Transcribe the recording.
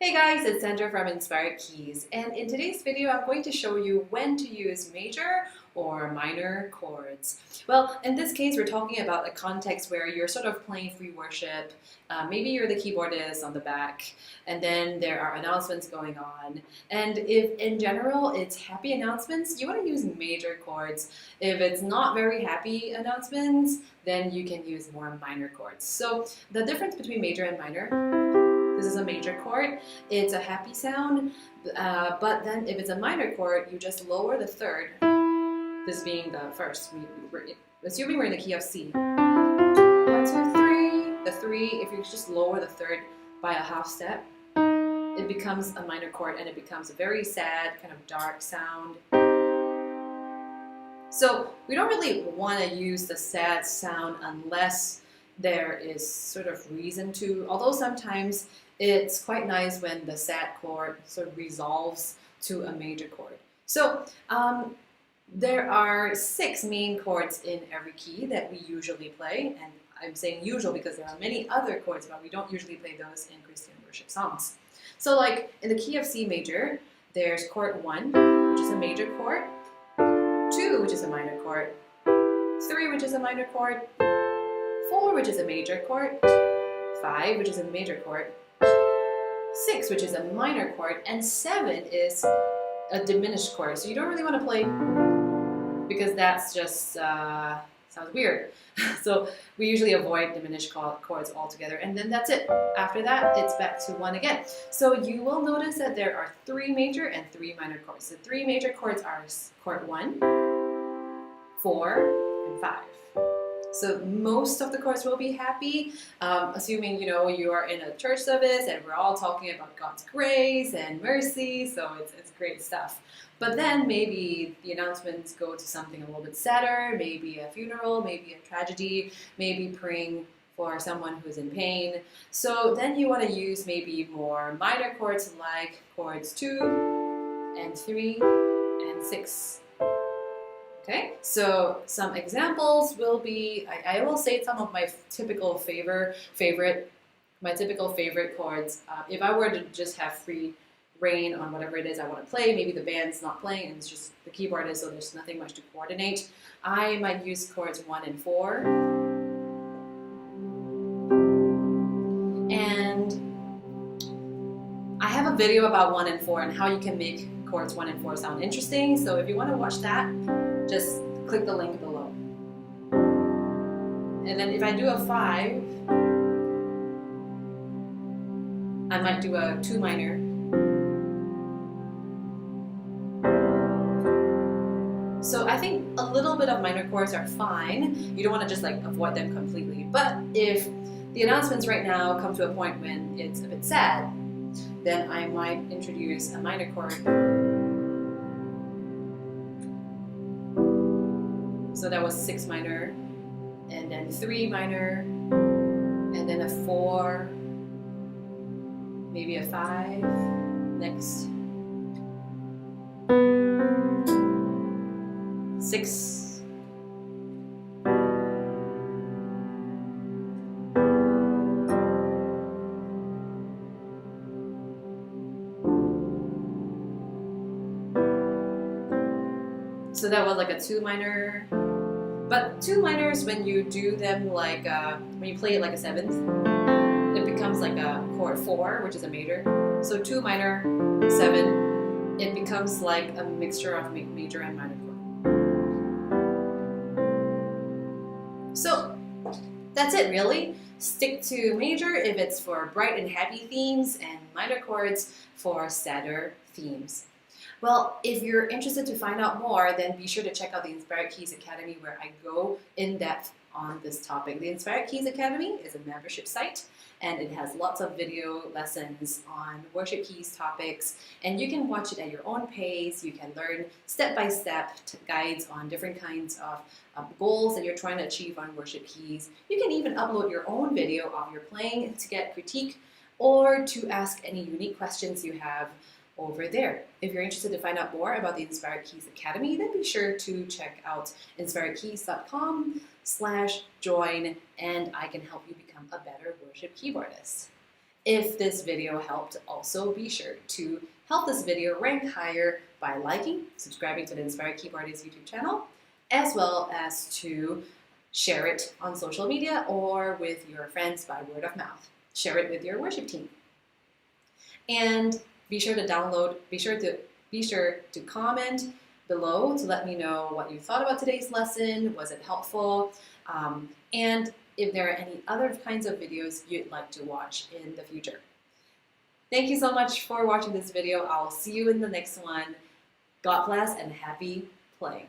Hey guys, it's Sandra from Inspired Keys, and in today's video I'm going to show you when to use major or minor chords. Well, in this case we're talking about a context where you're sort of playing free worship, maybe you're the keyboardist on the back, and then there are announcements going on. And if in general it's happy announcements, you want to use major chords. If it's not very happy announcements, then you can use more minor chords. So the difference between major and minor: this is a major chord, it's a happy sound, but then if it's a minor chord, you just lower the third, this being the first. Assuming we're in the key of C. 1, 2, 3. The 3, if you just lower the third by a half step, it becomes a minor chord and it becomes a very sad, kind of dark sound. So we don't really want to use the sad sound unless there is sort of reason to, although sometimes it's quite nice when the sad chord sort of resolves to a major chord. So there are 6 main chords in every key that we usually play, and I'm saying usual because there are many other chords, but we don't usually play those in Christian worship songs. So like in the key of C major, there's chord 1, which is a major chord, 2, which is a minor chord, 3, which is a minor chord, 4, which is a major chord, 5, which is a major chord, 6, which is a minor chord, and 7 is a diminished chord. So you don't really want to play because that's just sounds weird. So we usually avoid diminished chords altogether, and then that's it. After that, it's back to 1 again. So you will notice that there are 3 major and 3 minor chords. The 3 major chords are chord 1, 4, and 5. So most of the chords will be happy, assuming you are in a church service and we're all talking about God's grace and mercy, so it's great stuff. But then maybe the announcements go to something a little bit sadder, maybe a funeral, maybe a tragedy, maybe praying for someone who's in pain. So then you want to use maybe more minor chords like chords 2 and 3 and 6. Okay, so some examples will be, I will say some of my typical favorite chords. If I were to just have free reign on whatever it is I want to play, maybe the band's not playing and it's just the keyboardist, so there's nothing much to coordinate, I might use chords 1 and 4. And I have a video about 1 and 4 and how you can make chords 1 and 4 sound interesting, so if you want to watch that, just click the link below. And then if I do a 5, I might do a 2 minor. So I think a little bit of minor chords are fine. You don't want to just like avoid them completely. But if the announcements right now come to a point when it's a bit sad, then I might introduce a minor chord. So that was 6 minor, and then 3 minor, and then a 4, maybe a 5, next 6, so that was like a 2 minor. But 2 minors, when you do them like, when you play it like a 7th, it becomes like a chord 4, which is a major. So 2 minor, 7, it becomes like a mixture of major and minor chord. So that's it really. Stick to major if it's for bright and happy themes, and minor chords for sadder themes. Well, if you're interested to find out more, then be sure to check out the Inspired Keys Academy, where I go in depth on this topic. The Inspired Keys Academy is a membership site, and it has lots of video lessons on worship keys topics, and you can watch it at your own pace. You can learn step-by-step guides on different kinds of goals that you're trying to achieve on worship keys. You can even upload your own video of your playing to get critique or to ask any unique questions you have over there. If you're interested to find out more about the Inspired Keys Academy, then be sure to check out inspiredkeys.com/join, and I can help you become a better worship keyboardist. If this video helped, also be sure to help this video rank higher by liking, subscribing to the Inspired Keyboardist YouTube channel, as well as to share it on social media or with your friends by word of mouth. Share it with your worship team. And be sure to comment below to let me know what you thought about today's lesson. Was it helpful? And if there are any other kinds of videos you'd like to watch in the future. Thank you so much for watching this video. I'll see you in the next one. God bless and happy playing.